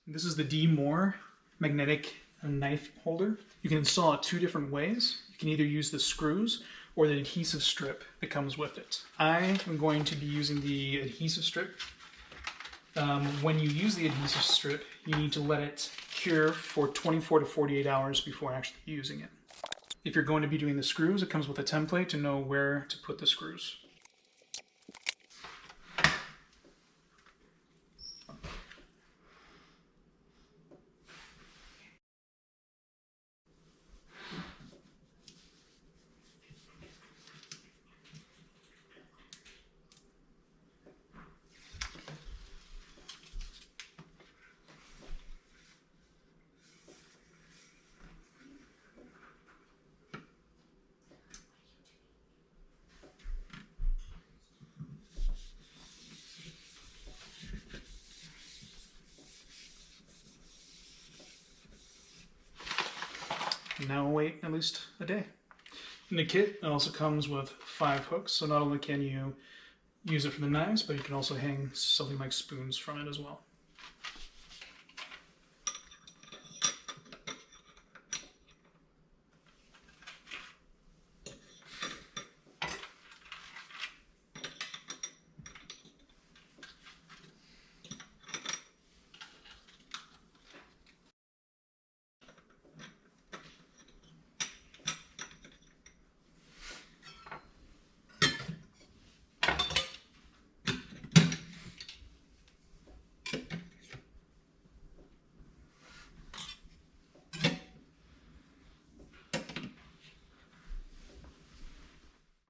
This is the Dmore magnetic knife holder. You can install it two different ways. You can either use the screws or the adhesive strip that comes with it. I am going to be using the adhesive strip. When you use the adhesive strip, you need to let it cure for 24 to 48 hours before actually using it. If you're going to be doing the screws, it comes with a template to know where to put the screws. And now wait at least a day. In the kit, it also comes with 5 hooks, so not only can you use it for the knives, but you can also hang something like spoons from it as well.